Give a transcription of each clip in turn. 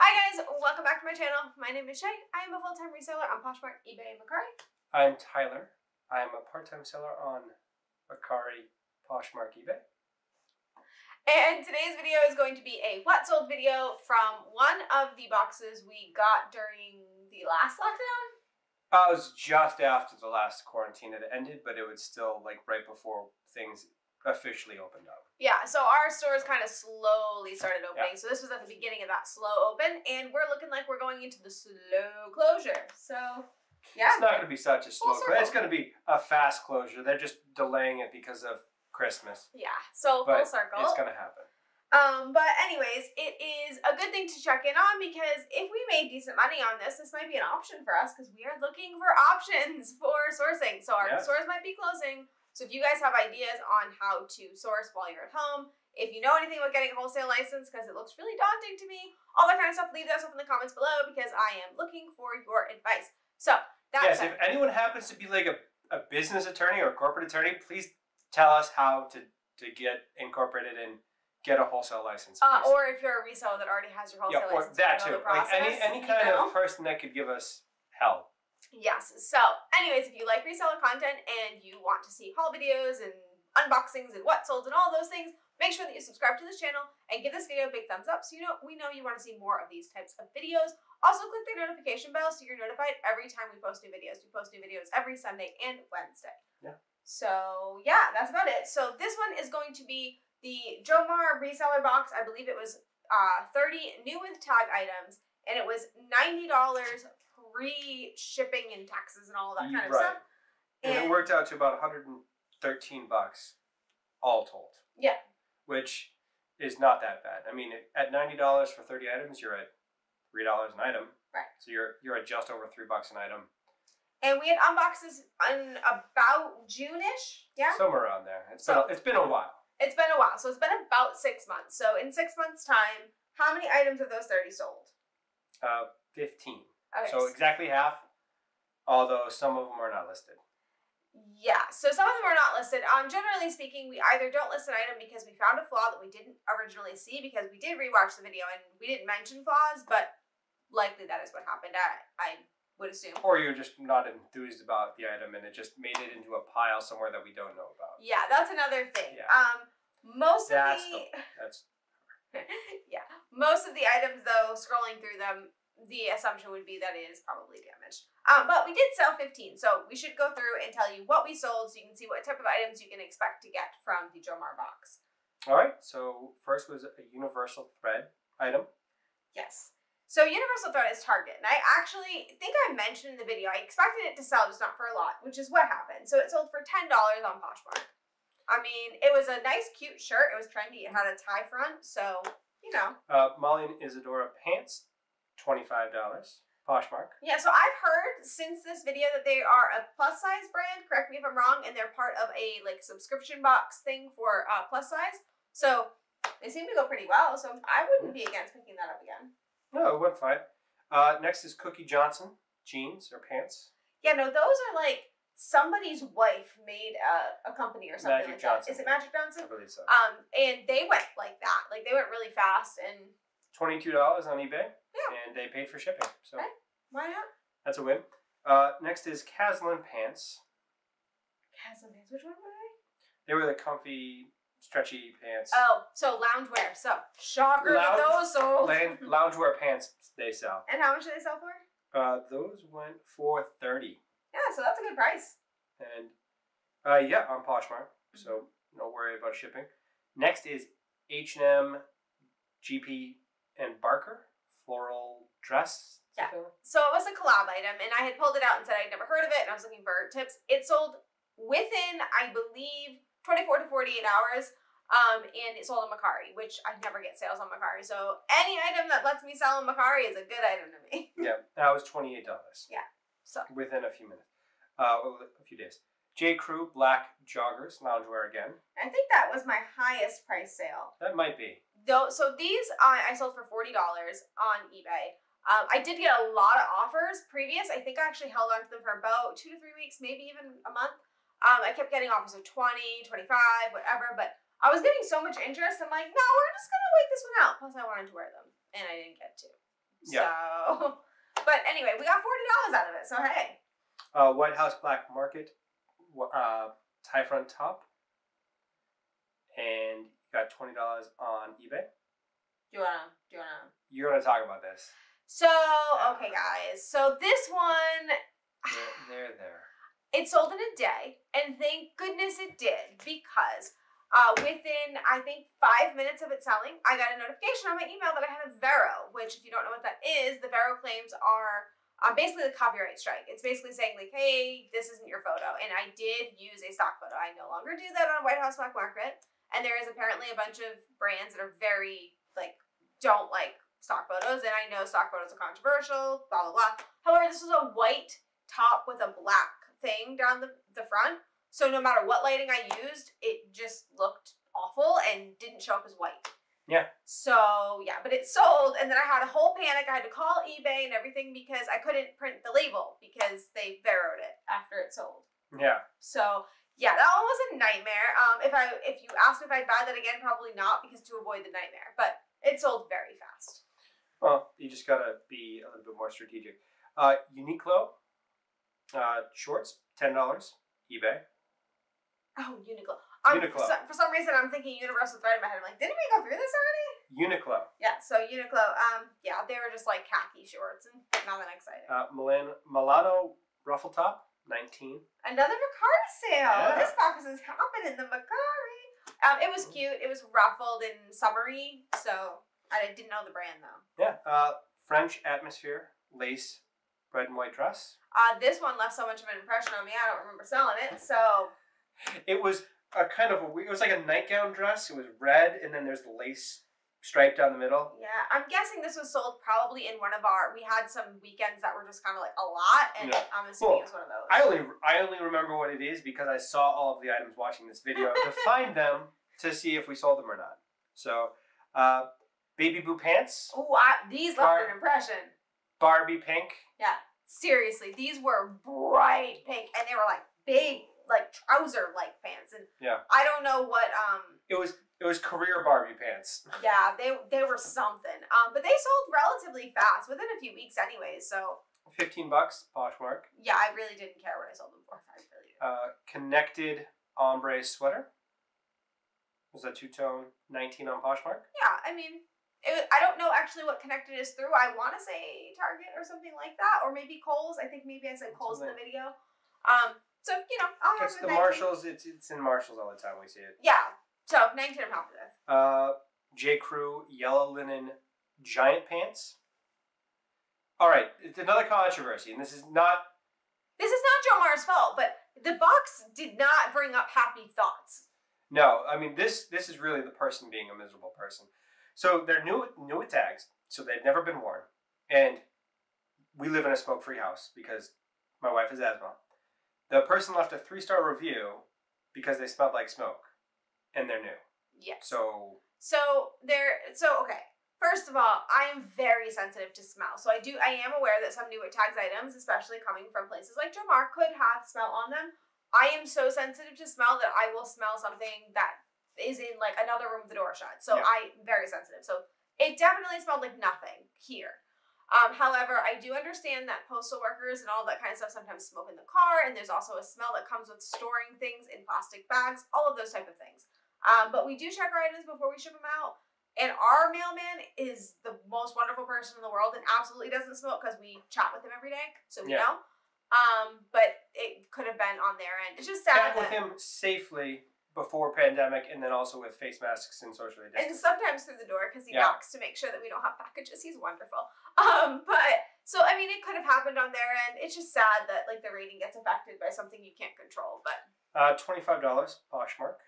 Hi guys, welcome back to my channel. My name is Shay. I am a full-time reseller on Poshmark, eBay, and Mercari. I'm Tyler. I am a part-time seller on Mercari, Poshmark, eBay. And today's video is going to be a what sold video from one of the boxes we got during the last lockdown. It was just after the last quarantine had ended, but it was still like right before things officially opened up. Yeah, so our stores kind of slowly started opening. Yeah. So this was at the beginning of that slow open, and we're looking like we're going into the slow closure. So yeah, it's not going to be such a slow closure. It's going to be a fast closure. They're just delaying it because of Christmas. Yeah, so but full circle. It's going to happen. But anyways, it is a good thing to check in on, because if we made decent money on this, this might be an option for us, because we are looking for options for sourcing. So our stores might be closing. So if you guys have ideas on how to source while you're at home, if you know anything about getting a wholesale license, because it looks really daunting to me, all that kind of stuff, leave that stuff in the comments below, because I am looking for your advice. So that's if anyone happens to be like a business attorney or a corporate attorney, please tell us how to get incorporated and get a wholesale license. Or if you're a reseller that already has your wholesale license. That too. Like any kind of person that could give us help. Yes. So anyways, if you like reseller content and you want to see haul videos and unboxings and what sold and all those things, make sure that you subscribe to this channel and give this video a big thumbs up so we know you want to see more of these types of videos. Also click the notification bell so you're notified every time we post new videos. We post new videos every Sunday and Wednesday. Yeah. So yeah, that's about it. So this one is going to be the Jomar reseller box. I believe it was 30 new with tag items, and it was $90 free shipping and taxes and all that kind of stuff. And it worked out to about $113 all told. Yeah. Which is not that bad. I mean, at $90 for 30 items, you're at $3 an item. Right. So you're at just over $3 an item. And we had unboxes in about June-ish. Yeah. Somewhere around there. It's been a while. It's been a while. So it's been about 6 months. So in 6 months' time, how many items of those 30 sold? 15. Okay. So exactly half, although some of them are not listed. Yeah, so some of them are not listed. Generally speaking, we either don't list an item because we found a flaw that we didn't originally see, because we did rewatch the video and we didn't mention flaws, but likely that is what happened, I would assume. Or you're just not enthused about the item and it just made it into a pile somewhere that we don't know about. Yeah, that's another thing. Yeah. Most of the items, though, scrolling through them, the assumption would be that it is probably damaged. But we did sell 15, so we should go through and tell you what we sold so you can see what type of items you can expect to get from the Jomar box. All right, so first was a universal thread item. Yes. So universal thread is Target, and I actually think I mentioned in the video, I expected it to sell, just not for a lot, which is what happened. So it sold for $10 on Poshmark. I mean, it was a nice, cute shirt. It was trendy. It had a tie front, so, you know. Molly and Isadora pants, $25. Poshmark. Yeah, so I've heard since this video that they are a plus size brand. Correct me if I'm wrong, and they're part of a subscription box thing for plus size. So they seem to go pretty well. So I wouldn't be against picking that up again. No, it went fine. Next is Cookie Johnson jeans or pants. Yeah, no, those are like somebody's wife made a company or something Magic like Johnson. that. Is it Magic Johnson? I believe so. And they went like that. Like they went really fast and. $22 on eBay. Yeah. And they paid for shipping. So okay. Why not? That's a win. Next is Caslin pants. Caslin pants. Which one were they? They were the comfy, stretchy pants. Oh, so loungewear. So shocker that those sold. Loungewear pants they sell. And how much do they sell for? Those went for $30. Yeah, so that's a good price. And yeah, on Poshmark. So no worry about shipping. Next is H&M, GP, and Barker floral dress. Yeah. So it was a collab item, and I had pulled it out and said I'd never heard of it, and I was looking for tips. It sold within, I believe, 24 to 48 hours, and it sold on Mercari, which I never get sales on Mercari. So any item that lets me sell on Mercari is a good item to me. Yeah, that was $28. Yeah. So within a few minutes, a few days. J. Crew black joggers, loungewear again. I think that was my highest price sale. That might be. So these I sold for $40 on eBay. I did get a lot of offers previous. I think I actually held on to them for about 2 to 3 weeks, maybe even a month. I kept getting offers of 20, 25, whatever, but I was getting so much interest. I'm like, no, we're just going to wait this one out. Plus I wanted to wear them and I didn't get to. Yeah. So, but anyway, we got $40 out of it. So hey. White House Black Market tie front top, and you got $20 on eBay. Do you wanna? You're gonna talk about this. So okay, guys. So this one. There. It sold in a day, and thank goodness it did, because within, I think, 5 minutes of it selling, I got a notification on my email that I had a Vero, which, if you don't know what that is, the Vero claims are basically the copyright strike. It's basically saying, like, hey, this isn't your photo, and I did use a stock photo. I no longer do that on White House Black Market, and there is apparently a bunch of brands that are very, like, don't like stock photos, and I know stock photos are controversial, blah, blah, blah. However, this was a white top with a black thing down the front, so no matter what lighting I used, it just looked awful and didn't show up as white. Yeah. So yeah, but it sold, and then I had a whole panic. I had to call eBay and everything because I couldn't print the label because they Veroed it after it sold. Yeah. So yeah, that one was a nightmare. If you asked me if I'd buy that again, probably not, because to avoid the nightmare. But it sold very fast. Well, you just gotta be a little bit more strategic. Uniqlo. Shorts, $10, eBay. Oh, Uniqlo. Uniqlo. For some reason, I'm thinking Universal Thread in my head. I'm like, didn't we go through this already? Uniqlo. Yeah, so Uniqlo, yeah, they were just like khaki shorts and not that exciting. Milano ruffle top, $19. Another Macari sale. Yeah. This box is hopping in the Macari. It was cute. It was ruffled and summery, so I didn't know the brand though. Yeah. French Atmosphere lace red and white dress. This one left so much of an impression on me. I don't remember selling it. So it was a kind of it was like a nightgown dress. It was red, and then there's the lace stripe down the middle. Yeah, I'm guessing this was sold probably in one of we had some weekends that were just kind of like a lot, and yeah. I'm assuming it was one of those. I only remember what it is because I saw all of the items watching this video to find them to see if we sold them or not. So, baby blue pants. Oh, these left an impression. Barbie pink. Yeah, seriously, these were bright pink, and they were like big, like trouser-like pants, and yeah, I don't know what It was career Barbie pants. Yeah, they were something. But they sold relatively fast, within a few weeks, anyways. So $15, Poshmark. Yeah, I really didn't care what I sold them for. I really didn't. Connected ombre sweater. Was that two-tone? $19 on Poshmark. Yeah, I mean. I don't know actually what Connected is through. I want to say Target or something like that, or maybe Kohl's. I think maybe I said Kohl's in the video. So you know, I'll have it's the Marshalls. It's in Marshalls all the time. We see it. Yeah. So 19 I'm happy with. J. Crew yellow linen giant pants. All right, it's another controversy, and this is not Jomar's fault, but the box did not bring up happy thoughts. No, I mean this is really the person being a miserable person. So they're new with tags, so they've never been worn. And we live in a smoke-free house because my wife has asthma. The person left a 3-star review because they smelled like smoke, and they're new. Yes. So okay. First of all, I am very sensitive to smell. So I am aware that some new with tags items, especially coming from places like Jomar, could have smell on them. I am so sensitive to smell that I will smell something that is in like another room with the door shut. So yeah. I'm very sensitive. So it definitely smelled like nothing here. However, I do understand that postal workers and all that kind of stuff sometimes smoke in the car, and there's also a smell that comes with storing things in plastic bags, all of those type of things. But we do check our items before we ship them out, and our mailman is the most wonderful person in the world and absolutely doesn't smoke because we chat with him every day, so we know. But it could have been on their end. It's just sad. Chat with him safely before pandemic, and then also with face masks and socially distancing. And sometimes through the door because he knocks to make sure that we don't have packages. He's wonderful. But so I mean, it could have happened on their end. It's just sad that like the rating gets affected by something you can't control. But $25 Poshmark.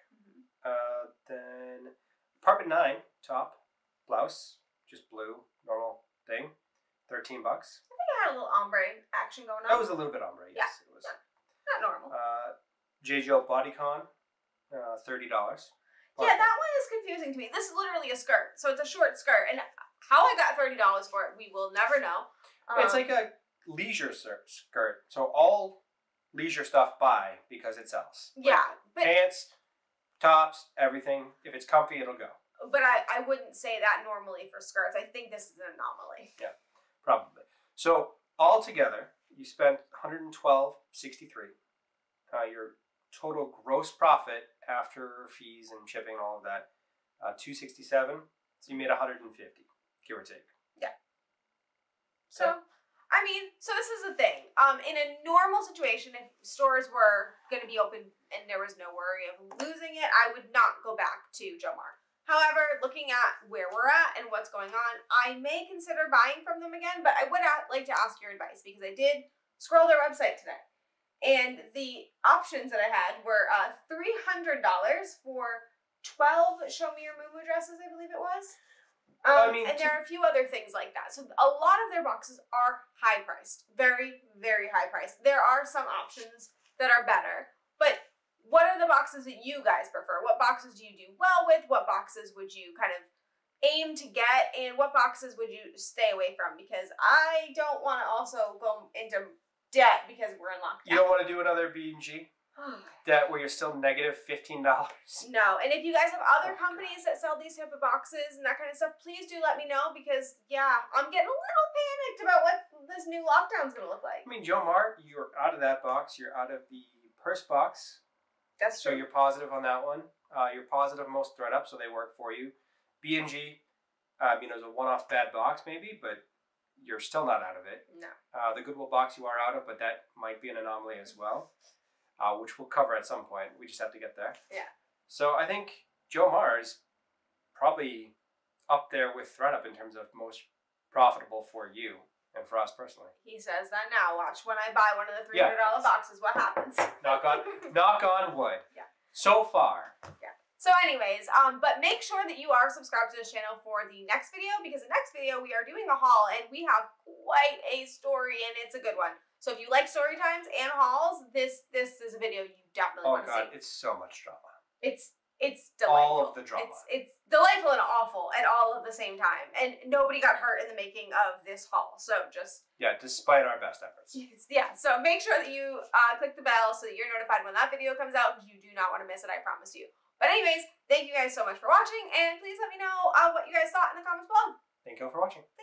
Then Apartment 9 top blouse, just blue, normal thing, $13. I think I had a little ombre action going on. That was a little bit ombre. Yes, yeah, it was. Yeah. Not normal. JJO Bodycon. $30. Yeah, that one is confusing to me. This is literally a skirt, so it's a short skirt, and how I got $30 for it, we will never know. It's like a leisure skirt, so all leisure stuff buy because it sells. Yeah, but pants, tops, everything. If it's comfy, it'll go. But I wouldn't say that normally for skirts. I think this is an anomaly. Yeah. So altogether, you spent $112.63. Your total gross profit after fees and shipping and all of that, $267. So you made $150, give or take. Yeah. So this is the thing. In a normal situation, if stores were going to be open and there was no worry of losing it, I would not go back to Jomar. However, looking at where we're at and what's going on, I may consider buying from them again, but I would like to ask your advice because I did scroll their website today. And the options that I had were $300 for 12 Show Me Your Moo dresses, I believe it was. And there are a few other things like that. So a lot of their boxes are high priced. Very, very high priced. There are some options that are better. But what are the boxes that you guys prefer? What boxes do you do well with? What boxes would you kind of aim to get? And what boxes would you stay away from? Because I don't want to also go into debt because we're in lockdown. You don't want to do another B&G? Debt where you're still negative $15? No, and if you guys have other companies that sell these type of boxes and that kind of stuff, please do let me know because, yeah, I'm getting a little panicked about what this new lockdown's going to look like. I mean, Jomar, you're out of that box. You're out of the purse box. That's true. So you're positive on that one. You're positive most thread up, so they work for you. B&G, is a one-off bad box maybe, but you're still not out of it. No. The Goodwill box you are out of, but that might be an anomaly as well. Which we'll cover at some point. We just have to get there. Yeah. So I think Jomar is probably up there with ThredUp in terms of most profitable for you and for us personally. He says that now. Watch when I buy one of the $300 boxes, what happens? Knock on wood. Yeah. So far. Yeah. So anyways, but make sure that you are subscribed to this channel for the next video because the next video we are doing a haul and we have quite a story and it's a good one. So if you like story times and hauls, this is a video you definitely want to see. Oh God, it's so much drama. It's delightful. All of the drama. It's delightful and awful at all at the same time. And nobody got hurt in the making of this haul. So just... Yeah, despite our best efforts. Yeah, so make sure that you click the bell so that you're notified when that video comes out. You do not want to miss it, I promise you. But anyways, thank you guys so much for watching. And please let me know what you guys thought in the comments below. Thank you all for watching.